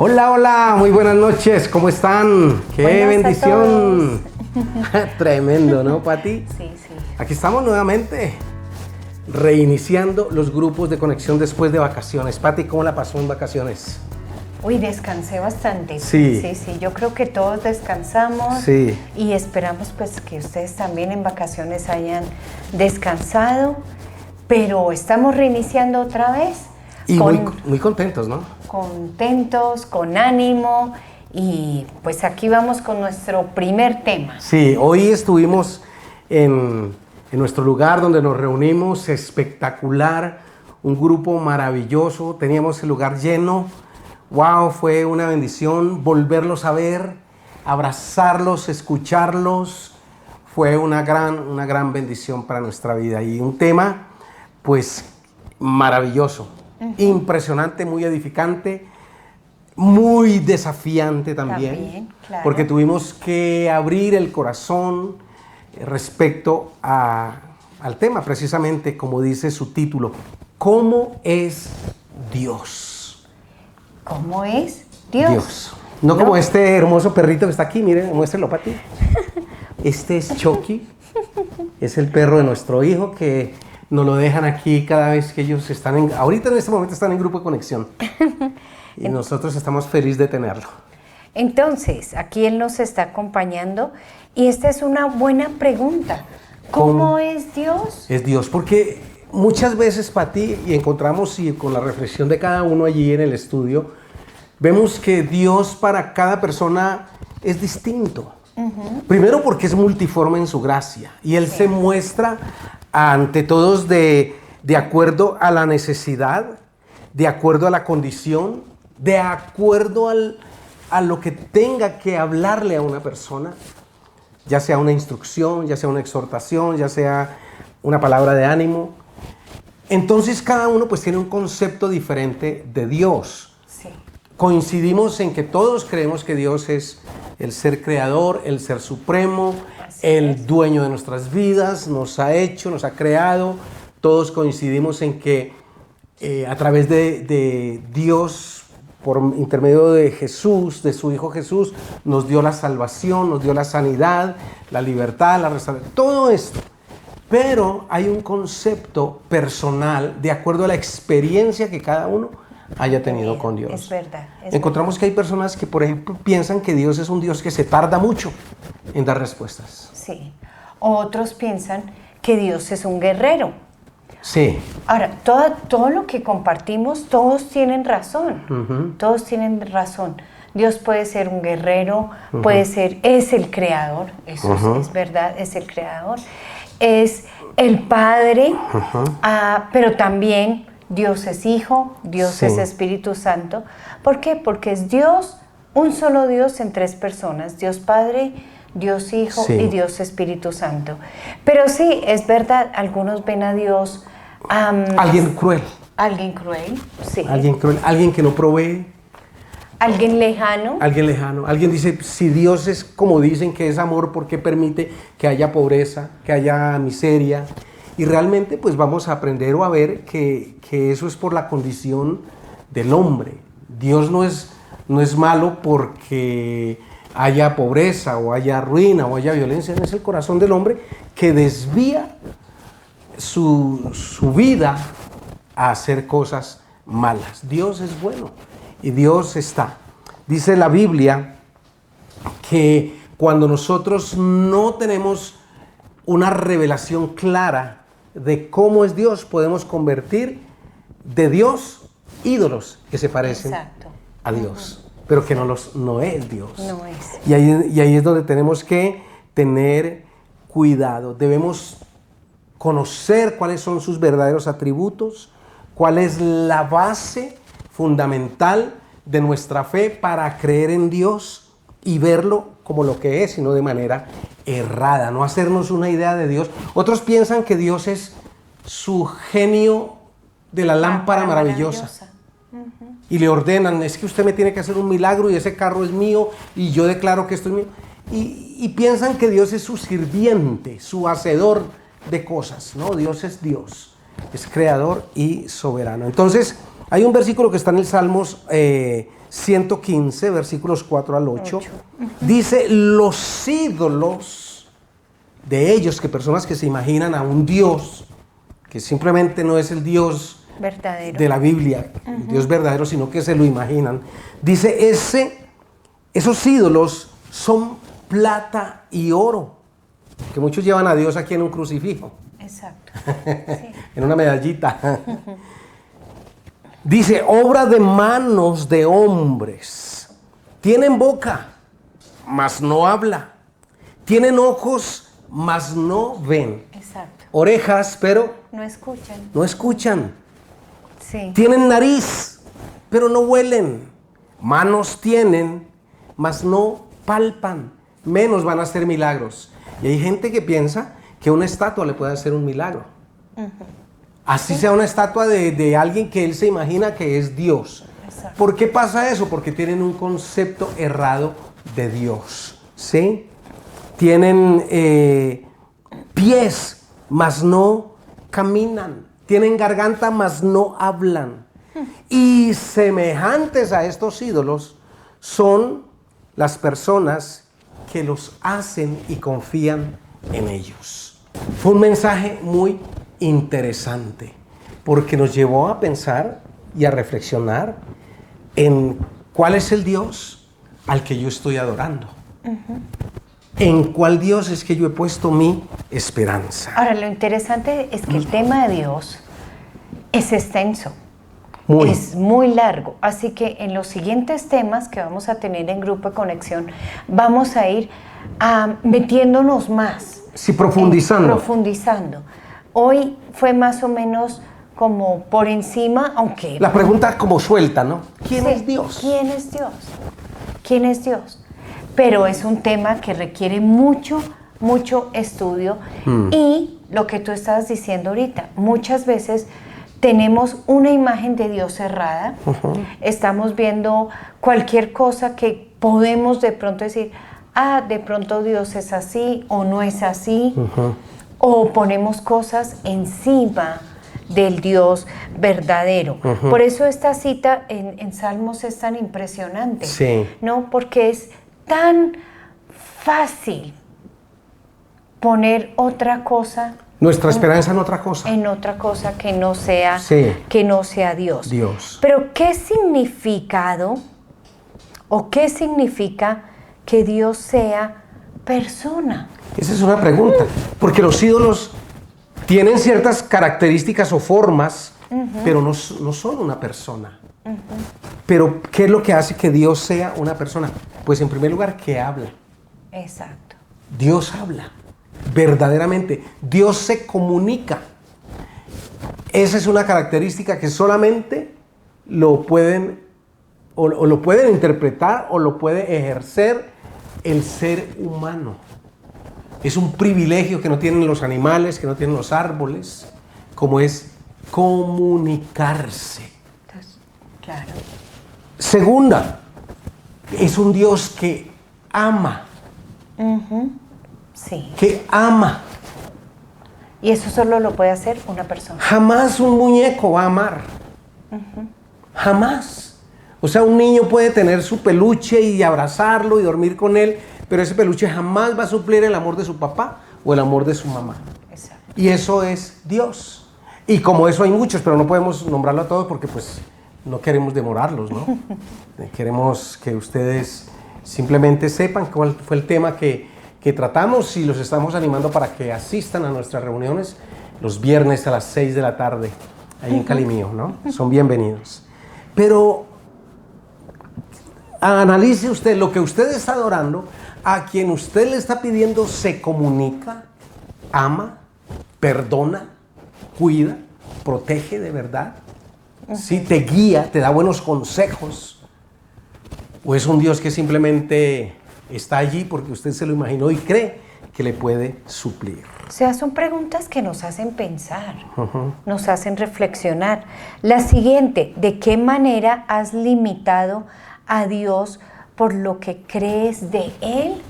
Hola, hola, muy buenas noches, ¿cómo están? ¡Qué Buenas bendición! Tremendo, ¿no, Pati? Sí, sí. Aquí estamos nuevamente, reiniciando los grupos de conexión después de vacaciones. Pati, ¿cómo la pasó en vacaciones? Uy, descansé bastante. Sí. Sí, yo creo que todos descansamos. Sí. Y esperamos pues que ustedes también en vacaciones hayan descansado, pero estamos reiniciando otra vez. Y muy contentos, ¿no? Contentos, con ánimo, y pues aquí vamos con nuestro primer tema. Sí, hoy estuvimos en nuestro lugar donde nos reunimos, espectacular, un grupo maravilloso, teníamos el lugar lleno. Wow, fue una bendición volverlos a ver, abrazarlos, escucharlos. Fue una gran bendición para nuestra vida y un tema pues maravilloso, impresionante, muy edificante, muy desafiante también, Claro. porque tuvimos que abrir el corazón respecto al tema, precisamente como dice su título, ¿cómo es Dios? ¿Cómo es Dios? No como este hermoso perrito que está aquí, miren, muéstrelo, Pati. Este es Chucky, es el perro de nuestro hijo que nos lo dejan aquí cada vez que ellos están ahorita en este momento están en grupo de conexión. Y nosotros estamos felices de tenerlo. Entonces, aquí él nos está acompañando y esta es una buena pregunta. ¿Cómo es Dios? Es Dios, porque muchas veces, Pati, y encontramos y con la reflexión de cada uno allí en el estudio, vemos que Dios para cada persona es distinto. Primero porque es multiforme en su gracia y Él se muestra ante todos de acuerdo a la necesidad, de acuerdo a la condición, de acuerdo a lo que tenga que hablarle a una persona, ya sea una instrucción, ya sea una exhortación, ya sea una palabra de ánimo. Entonces cada uno pues tiene un concepto diferente de Dios. Sí. Coincidimos en que todos creemos que Dios es el ser creador, el ser supremo, el dueño de nuestras vidas, nos ha hecho, nos ha creado. Todos coincidimos en que a través de Dios, por intermedio de Jesús, de su Hijo Jesús, nos dio la salvación, nos dio la sanidad, la libertad, la restauración, todo esto. Pero hay un concepto personal de acuerdo a la experiencia que cada uno haya tenido con Dios. Es verdad. Encontramos que hay personas que, por ejemplo, piensan que Dios es un Dios que se tarda mucho en dar respuestas. Sí. Otros piensan que Dios es un guerrero. Sí. Ahora, todo lo que compartimos, todos tienen razón. Todos tienen razón. Dios puede ser un guerrero, es el creador, eso es verdad, es el creador. Es el Padre, pero también Dios es Hijo, Dios es Espíritu Santo. ¿Por qué? Porque es Dios, un solo Dios en tres personas, Dios Padre, Dios Hijo y Dios Espíritu Santo. Pero sí, es verdad, algunos ven a Dios... alguien cruel. Alguien cruel, sí. Alguien cruel, alguien que no provee. Alguien lejano. Alguien lejano. Alguien dice, si Dios es como dicen que es amor, ¿por qué permite que haya pobreza, que haya miseria? Y realmente pues vamos a aprender o a ver que eso es por la condición del hombre. Dios no es malo porque haya pobreza o haya ruina o haya violencia. Es el corazón del hombre que desvía su vida a hacer cosas malas. Dios es bueno y Dios está. Dice la Biblia que cuando nosotros no tenemos una revelación clara de cómo es Dios, podemos convertir de Dios ídolos que se parecen a Dios, pero que no es Dios. No es. Y ahí es donde tenemos que tener cuidado. Debemos conocer cuáles son sus verdaderos atributos, cuál es la base fundamental de nuestra fe para creer en Dios y verlo como lo que es, sino de manera errada, no hacernos una idea de Dios. Otros piensan que Dios es su genio de la lámpara maravillosa. Y le ordenan, es que usted me tiene que hacer un milagro y ese carro es mío y yo declaro que esto es mío. Y piensan que Dios es su sirviente, su hacedor de cosas. No, Dios es Dios, es creador y soberano. Entonces, Hay un versículo que está en el Salmos 115, versículos 4 al 8. Dice, los ídolos de ellos, que personas que se imaginan a un Dios, que simplemente no es el Dios verdadero de la Biblia, el Dios verdadero, sino que se lo imaginan. Dice, esos ídolos son plata y oro, que muchos llevan a Dios aquí en un crucifijo. Exacto. Sí. En una medallita. Dice, obra de manos de hombres. Tienen boca, mas no habla. Tienen ojos, mas no ven. Exacto. Orejas, pero No escuchan. no escuchan. Sí. Tienen nariz, pero no huelen. Manos tienen, mas no palpan. Menos van a hacer milagros. Y hay gente que piensa que una estatua le puede hacer un milagro. Así sea una estatua de alguien que él se imagina que es Dios. Exacto. ¿Por qué pasa eso? Porque tienen un concepto errado de Dios. ¿Sí? Tienen pies, mas no caminan. Tienen garganta, mas no hablan. Y semejantes a estos ídolos son las personas que los hacen y confían en ellos. Fue un mensaje muy interesante porque nos llevó a pensar y a reflexionar en cuál es el Dios al que yo estoy adorando. En cuál Dios es que yo he puesto mi esperanza. Ahora, lo interesante es que el tema de Dios es extenso. Muy. Es muy largo, así que en los siguientes temas que vamos a tener en Grupo de Conexión vamos a ir metiéndonos más. Sí, profundizando. Profundizando. Hoy fue más o menos como por encima, aunque... La pregunta como suelta, ¿no? ¿Quién Sí, es Dios? ¿Quién es Dios? ¿Quién es Dios? Pero es un tema que requiere mucho estudio y lo que tú estabas diciendo ahorita, muchas veces tenemos una imagen de Dios errada, estamos viendo cualquier cosa que podemos de pronto decir, de pronto Dios es así o no es así, o ponemos cosas encima del Dios verdadero. Por eso esta cita en Salmos es tan impresionante, Sí. ¿no? Porque es tan fácil poner otra cosa, Nuestra esperanza en otra cosa. en otra cosa que no sea, Sí. que no sea Dios. Dios. Pero ¿qué significado o qué significa que Dios sea persona? Esa es una pregunta. Porque los ídolos tienen ciertas características o formas, pero no son una persona. Pero ¿qué es lo que hace que Dios sea una persona? Pues en primer lugar, que habla. Exacto. Dios habla. Verdaderamente. Dios se comunica. Esa es una característica que solamente lo pueden o lo pueden interpretar o lo puede ejercer el ser humano. Es un privilegio que no tienen los animales, que no tienen los árboles, como es comunicarse. Entonces, claro. Segunda, es un Dios que ama, Sí. que ama. Y eso solo lo puede hacer una persona. Jamás un muñeco va a amar. Jamás. O sea, un niño puede tener su peluche y abrazarlo y dormir con él, pero ese peluche jamás va a suplir el amor de su papá o el amor de su mamá. Exacto. Y eso es Dios. Y como eso hay muchos, pero no podemos nombrarlo a todos porque pues no queremos demorarlos, ¿no? Queremos que ustedes simplemente sepan cuál fue el tema que tratamos y los estamos animando para que asistan a nuestras reuniones los viernes a las 6 de la tarde, ahí en Calimío, ¿no? Son bienvenidos. Pero analice usted lo que usted está adorando, a quien usted le está pidiendo se comunica, ama, perdona, cuida, protege de verdad, ¿sí? Te guía, te da buenos consejos, o es un Dios que simplemente está allí porque usted se lo imaginó y cree que le puede suplir. O sea, son preguntas que nos hacen pensar, nos hacen reflexionar. La siguiente, ¿de qué manera has limitado a Dios por lo que crees de Él?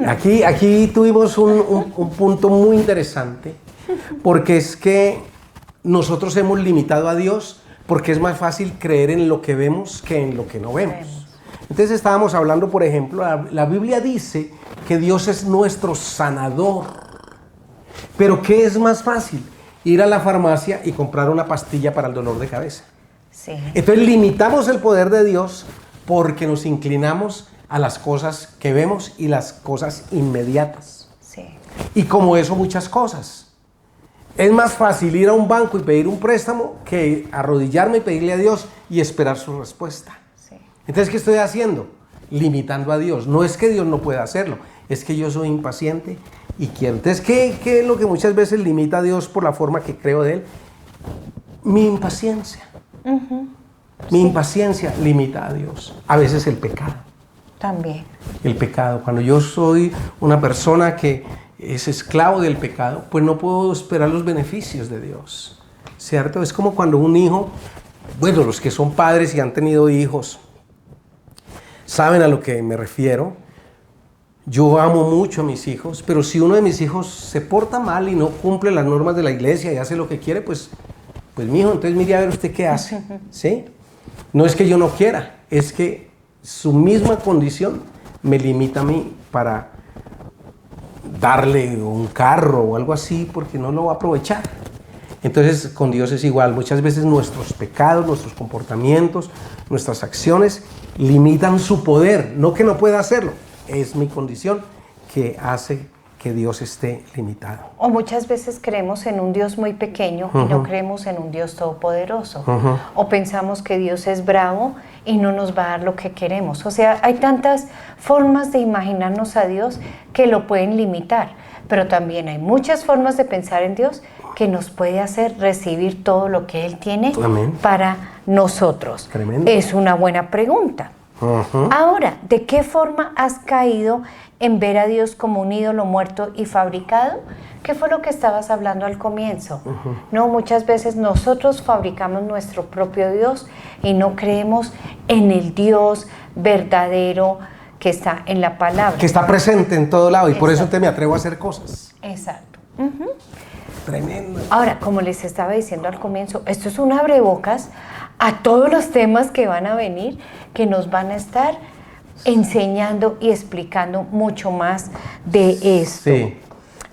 Aquí tuvimos un punto muy interesante, porque es que nosotros hemos limitado a Dios porque es más fácil creer en lo que vemos que en lo que no vemos. Entonces estábamos hablando, por ejemplo, la Biblia dice que Dios es nuestro sanador. Pero ¿qué es más fácil? Ir a la farmacia y comprar una pastilla para el dolor de cabeza. Sí. Entonces limitamos el poder de Dios porque nos inclinamos a las cosas que vemos y las cosas inmediatas. Sí. Y como eso, muchas cosas. Es más fácil ir a un banco y pedir un préstamo que arrodillarme y pedirle a Dios y esperar su respuesta. Sí. Entonces, ¿qué estoy haciendo? Limitando a Dios. No es que Dios no pueda hacerlo, es que yo soy impaciente y quiero. Entonces, ¿qué es lo que muchas veces limita a Dios por la forma que creo de Él? Mi impaciencia. Mi impaciencia limita a Dios. A veces el pecado. También. El pecado. Cuando yo soy una persona que es esclavo del pecado, pues no puedo esperar los beneficios de Dios, ¿cierto? Es como cuando un hijo, bueno, los que son padres y han tenido hijos, saben a lo que me refiero. Yo amo mucho a mis hijos, pero si uno de mis hijos se porta mal y no cumple las normas de la iglesia y hace lo que quiere, pues mi hijo, entonces mire a ver usted qué hace, ¿sí? No es que yo no quiera, es que su misma condición me limita a mí para darle un carro o algo así, porque no lo va a aprovechar. Entonces con Dios es igual. Muchas veces nuestros pecados, nuestros comportamientos, nuestras acciones limitan su poder. No que no pueda hacerlo, es mi condición que hace que Dios esté limitado. O muchas veces creemos en un Dios muy pequeño y no creemos en un Dios todopoderoso. O pensamos que Dios es bravo y no nos va a dar lo que queremos. O sea, hay tantas formas de imaginarnos a Dios que lo pueden limitar. Pero también hay muchas formas de pensar en Dios que nos puede hacer recibir todo lo que Él tiene para nosotros. Tremendo. Es una buena pregunta. Ahora, ¿de qué forma has caído en ver a Dios como un ídolo muerto y fabricado? ¿Qué fue lo que estabas hablando al comienzo? No, muchas veces nosotros fabricamos nuestro propio Dios y no creemos en el Dios verdadero que está en la palabra. Que está presente en todo lado y por eso te me atrevo a hacer cosas. Exacto. Tremendo. Ahora, como les estaba diciendo al comienzo, esto es un abrebocas a todos los temas que van a venir, que nos van a estar enseñando y explicando mucho más de esto. Sí.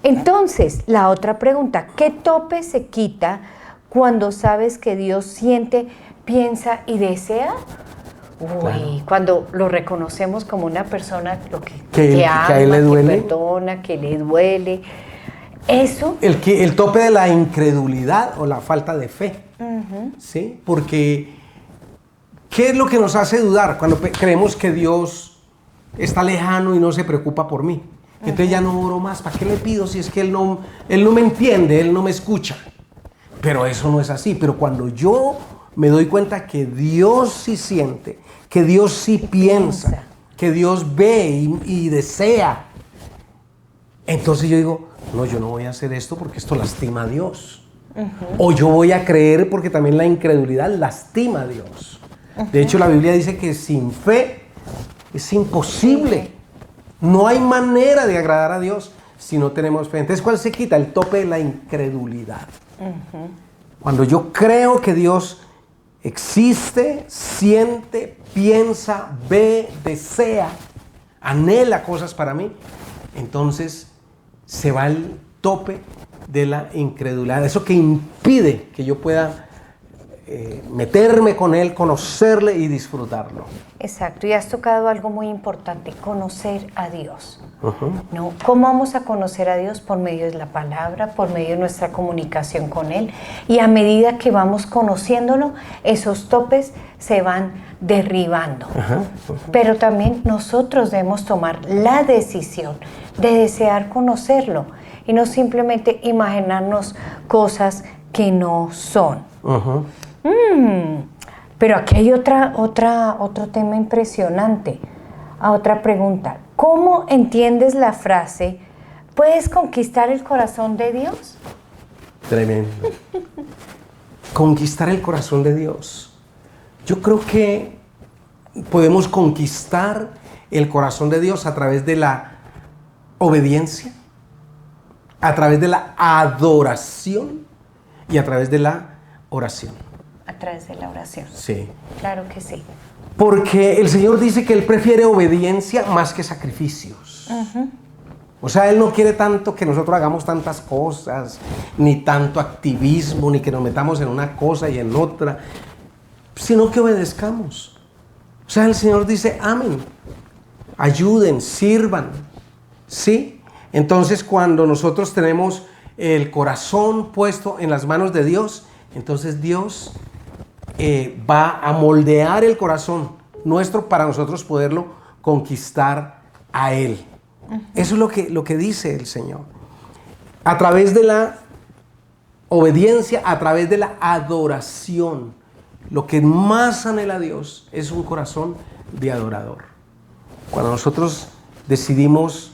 Entonces, la otra pregunta, ¿qué tope se quita cuando sabes que Dios siente, piensa y desea? Cuando lo reconocemos como una persona que ama, a él le duele, que perdona, que le duele. Eso. El tope de la incredulidad o la falta de fe. ¿Sí? Porque ¿qué es lo que nos hace dudar cuando creemos que Dios está lejano y no se preocupa por mí? Entonces ya no oro más. ¿Para qué le pido si es que Él no me entiende, Él no me escucha? Pero eso no es así. Pero cuando yo me doy cuenta que Dios sí siente, que Dios sí piensa, que Dios ve y desea, entonces yo digo, no, yo no voy a hacer esto porque esto lastima a Dios. O yo voy a creer porque también la incredulidad lastima a Dios. De hecho, la Biblia dice que sin fe es imposible. No hay manera de agradar a Dios si no tenemos fe. Entonces, ¿cuál se quita? El tope de la incredulidad. Cuando yo creo que Dios existe, siente, piensa, ve, desea, anhela cosas para mí, entonces se va el tope de la incredulidad, eso que impide que yo pueda meterme con Él, conocerle y disfrutarlo. Exacto, y has tocado algo muy importante, conocer a Dios. ¿No? ¿Cómo vamos a conocer a Dios? Por medio de la palabra, por medio de nuestra comunicación con Él. Y a medida que vamos conociéndolo, esos topes se van derribando. Pero también nosotros debemos tomar la decisión de desear conocerlo y no simplemente imaginarnos cosas que no son. Pero aquí hay otro tema impresionante. Otra pregunta. ¿Cómo entiendes la frase, ¿puedes conquistar el corazón de Dios? Tremendo. Conquistar el corazón de Dios. Yo creo que podemos conquistar el corazón de Dios a través de la obediencia, a través de la adoración y a través de la oración. través de la oración. Sí. Claro que sí. Porque el Señor dice que Él prefiere obediencia más que sacrificios. O sea, Él no quiere tanto que nosotros hagamos tantas cosas, ni tanto activismo, ni que nos metamos en una cosa y en otra, sino que obedezcamos. O sea, el Señor dice, amen, ayuden, sirvan, ¿sí? Entonces, cuando nosotros tenemos el corazón puesto en las manos de Dios, entonces Dios va a moldear el corazón nuestro para nosotros poderlo conquistar a Él. Eso es lo que dice el Señor. A través de la obediencia, a través de la adoración, lo que más anhela Dios es un corazón de adorador. Cuando nosotros decidimos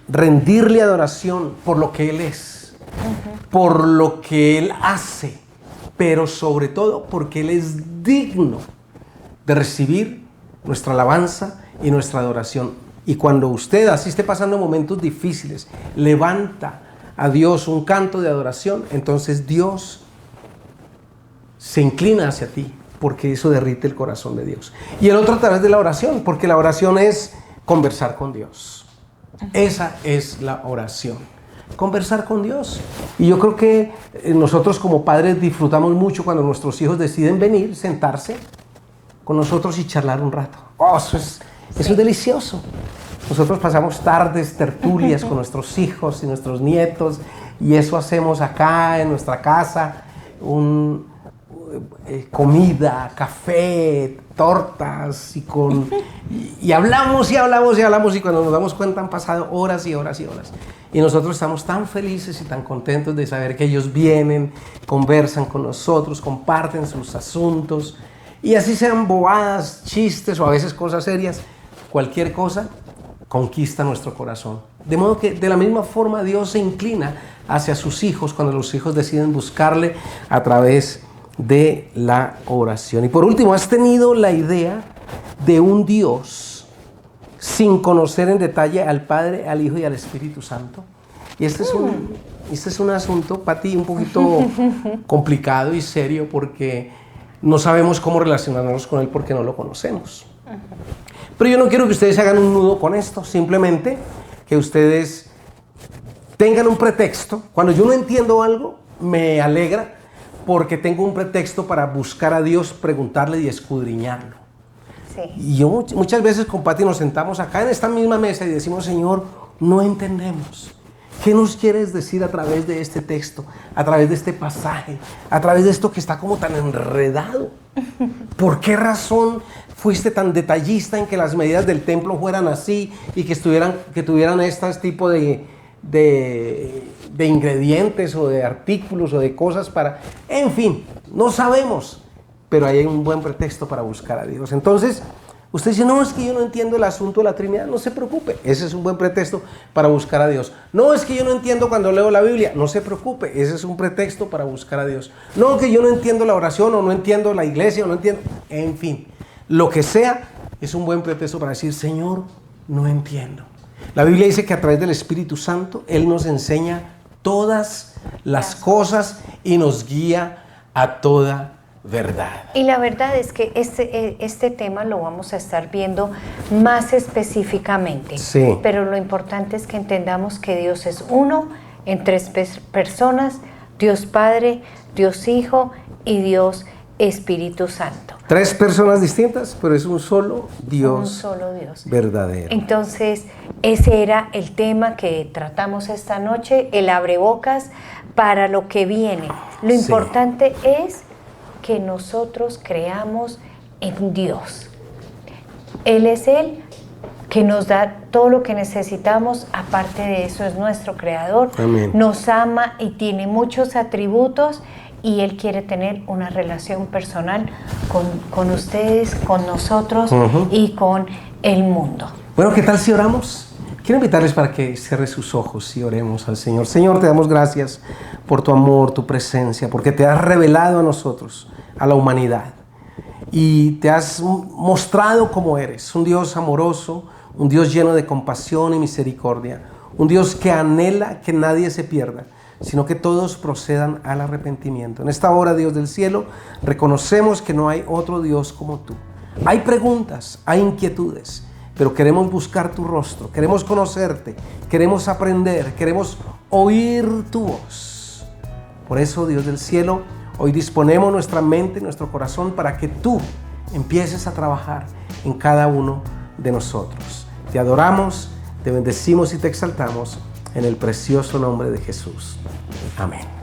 rendirle adoración por lo que Él es, por lo que Él hace, pero sobre todo porque Él es digno de recibir nuestra alabanza y nuestra adoración. Y cuando usted, así esté pasando momentos difíciles, levanta a Dios un canto de adoración, entonces Dios se inclina hacia ti, porque eso derrite el corazón de Dios. Y el otro a través de la oración, porque la oración es conversar con Dios. Esa es la oración, conversar con Dios. Y yo creo que nosotros como padres disfrutamos mucho cuando nuestros hijos deciden venir, sentarse con nosotros y charlar un rato. Oh, eso es delicioso. Nosotros pasamos tardes, tertulias con nuestros hijos y nuestros nietos, y eso hacemos acá en nuestra casa, comida, café, tortas, y hablamos, y cuando nos damos cuenta han pasado horas y horas y horas. Y nosotros estamos tan felices y tan contentos de saber que ellos vienen, conversan con nosotros, comparten sus asuntos, y así sean bobadas, chistes o a veces cosas serias, cualquier cosa conquista nuestro corazón. De modo que de la misma forma Dios se inclina hacia sus hijos cuando los hijos deciden buscarle a través de la oración. Y por último, ¿has tenido la idea de un Dios sin conocer en detalle al Padre, al Hijo y al Espíritu Santo? Y este es un asunto, Pati, un poquito complicado y serio, porque no sabemos cómo relacionarnos con Él porque no lo conocemos. Pero yo no quiero que ustedes hagan un nudo con esto, simplemente que ustedes tengan un pretexto. Cuando yo no entiendo algo, me alegra porque tengo un pretexto para buscar a Dios, preguntarle y escudriñarlo. Sí. Y yo muchas veces con Pati nos sentamos acá en esta misma mesa y decimos, Señor, no entendemos. ¿Qué nos quieres decir a través de este texto, a través de este pasaje, a través de esto que está como tan enredado? ¿Por qué razón fuiste tan detallista en que las medidas del templo fueran así y que tuvieran este tipo de ingredientes o de artículos o de cosas para... En fin, no sabemos, pero hay un buen pretexto para buscar a Dios. Entonces, usted dice, no, es que yo no entiendo el asunto de la Trinidad. No se preocupe, ese es un buen pretexto para buscar a Dios. No, es que yo no entiendo cuando leo la Biblia. No se preocupe, ese es un pretexto para buscar a Dios. No, que yo no entiendo la oración o no entiendo la iglesia o no entiendo... En fin, lo que sea es un buen pretexto para decir, Señor, no entiendo. La Biblia dice que a través del Espíritu Santo Él nos enseña todas las cosas y nos guía a toda verdad. Y la verdad es que este tema lo vamos a estar viendo más específicamente. Sí. Pero lo importante es que entendamos que Dios es uno en tres personas: Dios Padre, Dios Hijo y Dios Espíritu Santo. Tres personas distintas, pero es un solo Dios. Un solo Dios. Verdadero. Entonces, ese era el tema que tratamos esta noche, el abrebocas para lo que viene. Lo importante es que nosotros creamos en Dios. Él es el que nos da todo lo que necesitamos. Aparte de eso, es nuestro creador. Amén. Nos ama y tiene muchos atributos, y Él quiere tener una relación personal con ustedes, con nosotros y con el mundo. Bueno, ¿qué tal si oramos? Quiero invitarles para que cierre sus ojos y oremos al Señor. Señor, te damos gracias por tu amor, tu presencia, porque te has revelado a nosotros, a la humanidad, y te has mostrado cómo eres, un Dios amoroso, un Dios lleno de compasión y misericordia, un Dios que anhela que nadie se pierda, sino que todos procedan al arrepentimiento. En esta hora, Dios del cielo, reconocemos que no hay otro Dios como tú. Hay preguntas, hay inquietudes, pero queremos buscar tu rostro, queremos conocerte, queremos aprender, queremos oír tu voz. Por eso, Dios del cielo, hoy disponemos nuestra mente y nuestro corazón para que tú empieces a trabajar en cada uno de nosotros. Te adoramos, te bendecimos y te exaltamos en el precioso nombre de Jesús. Amén.